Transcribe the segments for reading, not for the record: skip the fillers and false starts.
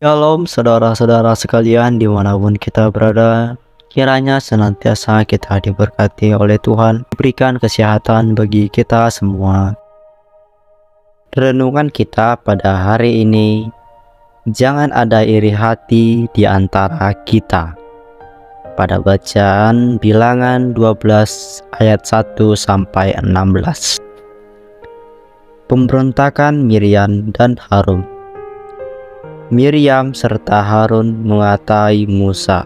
Shalom saudara-saudara sekalian dimanapun kita berada. Kiranya senantiasa kita diberkati oleh Tuhan, berikan kesehatan bagi kita semua. Renungan kita pada hari ini, jangan ada iri hati di antara kita. Pada bacaan Bilangan 12 ayat 1 sampai 16. Pemberontakan Miriam dan Harun. Miriam serta Harun mengatai Musa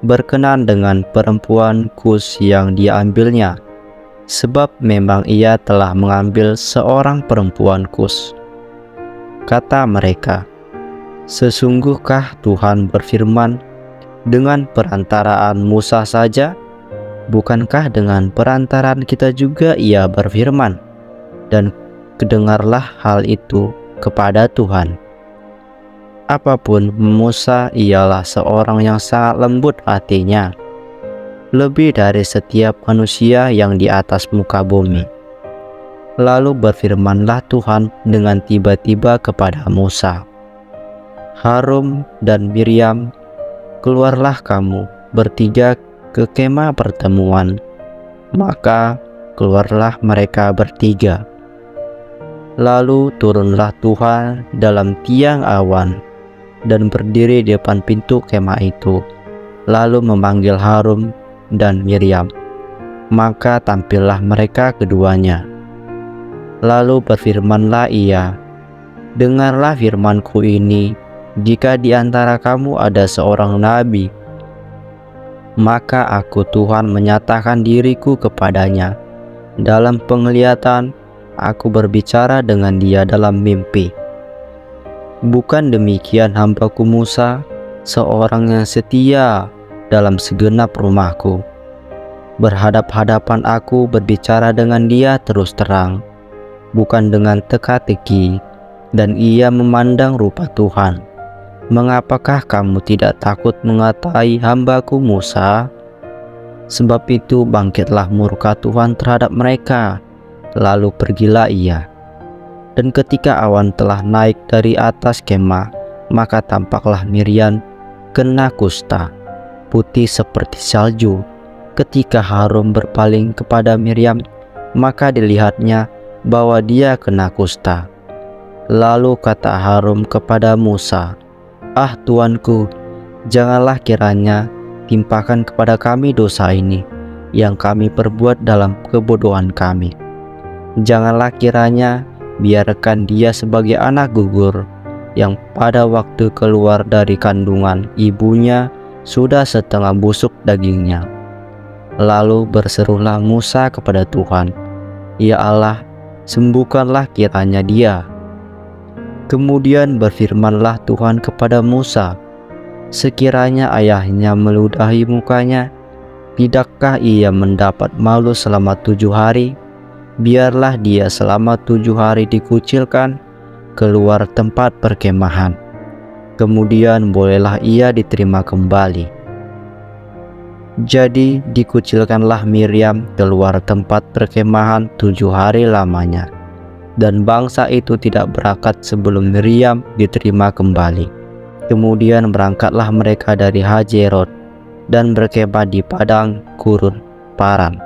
berkenan dengan perempuan Kus yang diambilnya, sebab memang ia telah mengambil seorang perempuan Kus. Kata mereka, "Sesungguhkah Tuhan berfirman dengan perantaraan Musa saja? Bukankah dengan perantaraan kita juga ia berfirman?" Dan kedengarlah hal itu kepada Tuhan. Apapun Musa ialah seorang yang sangat lembut hatinya, lebih dari setiap manusia yang di atas muka bumi. Lalu berfirmanlah Tuhan dengan tiba-tiba kepada Musa, "Harun dan Miriam, keluarlah kamu bertiga ke kemah pertemuan." Maka keluarlah mereka bertiga. Lalu turunlah Tuhan dalam tiang awan dan berdiri di depan pintu kemah itu, lalu memanggil Harun dan Miriam. Maka tampillah mereka keduanya. Lalu berfirmanlah ia, "Dengarlah firmanku ini, jika di antara kamu ada seorang nabi, maka aku Tuhan menyatakan diriku kepadanya. Dalam penglihatan, aku berbicara dengan dia dalam mimpi. Bukan demikian hambaku Musa, seorang yang setia dalam segenap rumahku. Berhadap-hadapan aku berbicara dengan dia terus terang, bukan dengan teka-teki, dan ia memandang rupa Tuhan. Mengapakah kamu tidak takut mengatai hambaku Musa? Sebab itu bangkitlah murka Tuhan terhadap mereka, lalu pergilah ia. Dan ketika awan telah naik dari atas kemah, maka tampaklah Miriam kena kusta, putih seperti salju. Ketika Harun berpaling kepada Miriam, maka dilihatnya bahwa dia kena kusta. Lalu kata Harun kepada Musa, "Ah Tuanku, janganlah kiranya timpakan kepada kami dosa ini yang kami perbuat dalam kebodohan kami. Janganlah kiranya biarkan dia sebagai anak gugur yang pada waktu keluar dari kandungan ibunya sudah setengah busuk dagingnya." Lalu berserulah Musa kepada Tuhan, "Ya Allah, sembuhkanlah kiranya dia." Kemudian berfirmanlah Tuhan kepada Musa, "Sekiranya ayahnya meludahi mukanya, tidakkah ia mendapat malu selama 7 hari? Biarlah dia selama 7 hari dikucilkan keluar tempat perkemahan. Kemudian bolehlah ia diterima kembali." Jadi dikucilkanlah Miriam keluar tempat perkemahan 7 hari lamanya. Dan bangsa itu tidak berangkat sebelum Miriam diterima kembali. Kemudian berangkatlah mereka dari Hajerot dan berkemah di padang gurun Paran.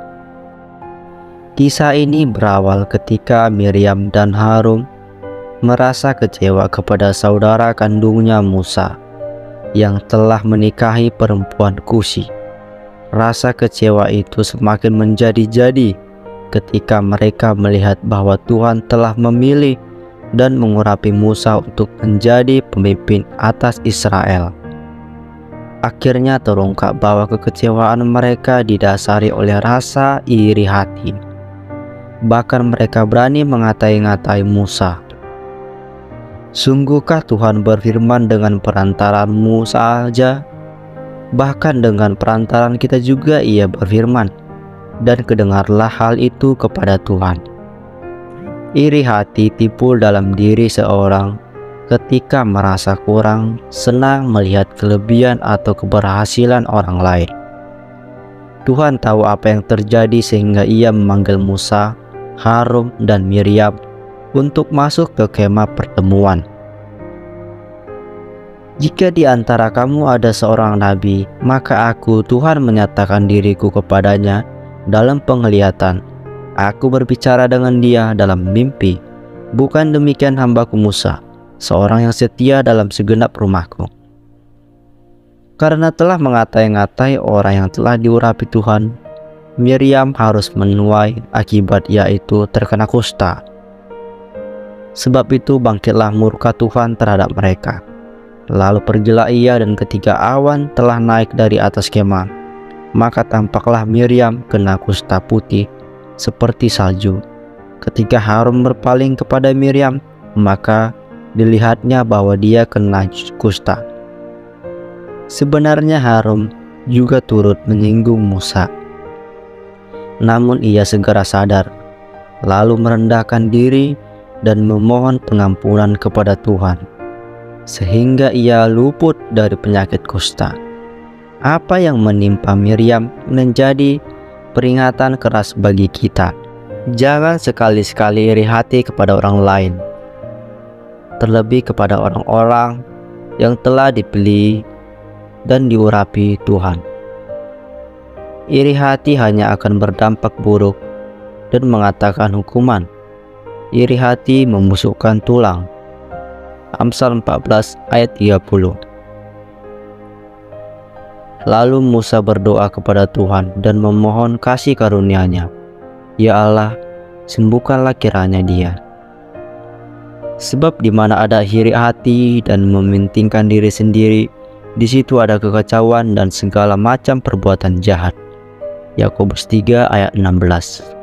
Kisah ini berawal ketika Miriam dan Harun merasa kecewa kepada saudara kandungnya Musa yang telah menikahi perempuan Kusi. Rasa kecewa itu semakin menjadi-jadi ketika mereka melihat bahwa Tuhan telah memilih dan mengurapi Musa untuk menjadi pemimpin atas Israel. Akhirnya terungkap bahwa kekecewaan mereka didasari oleh rasa iri hati. Bahkan mereka berani mengatai-ngatai Musa. Sungguhkah Tuhan berfirman dengan perantaranmu saja? Bahkan dengan perantaran kita juga ia berfirman. Dan kedengarlah hal itu kepada Tuhan. Iri hati timbul dalam diri seorang ketika merasa kurang senang melihat kelebihan atau keberhasilan orang lain. Tuhan tahu apa yang terjadi sehingga ia memanggil Musa, Harun, dan Miriam untuk masuk ke kemah pertemuan. Jika di antara kamu ada seorang nabi, maka aku Tuhan menyatakan diriku kepadanya dalam penglihatan. Aku berbicara dengan dia dalam mimpi. Bukan demikian hambaku Musa, seorang yang setia dalam segenap rumahku. Karena telah mengatai-ngatai orang yang telah diurapi Tuhan, Miriam harus menuai akibat, yaitu terkena kusta. Sebab itu bangkitlah murka Tuhan terhadap mereka. Lalu pergilah ia, dan ketika awan telah naik dari atas kemah, maka tampaklah Miriam kena kusta putih seperti salju. Ketika Harun berpaling kepada Miriam, maka dilihatnya bahwa dia kena kusta. Sebenarnya Harun juga turut menyinggung Musa. Namun ia segera sadar, lalu merendahkan diri dan memohon pengampunan kepada Tuhan, sehingga ia luput dari penyakit kusta. Apa yang menimpa Miriam menjadi peringatan keras bagi kita. Jangan sekali-sekali iri hati kepada orang lain, terlebih kepada orang-orang yang telah dipilih dan diurapi Tuhan. Iri hati hanya akan berdampak buruk dan mengatakan hukuman. Iri hati membusukkan tulang. Amsal 14 ayat 30. Lalu Musa berdoa kepada Tuhan dan memohon kasih karunia-Nya. Ya Allah, sembuhkanlah kiranya dia. Sebab di mana ada iri hati dan mementingkan diri sendiri, di situ ada kekacauan dan segala macam perbuatan jahat. Yakobus 3 ayat 16.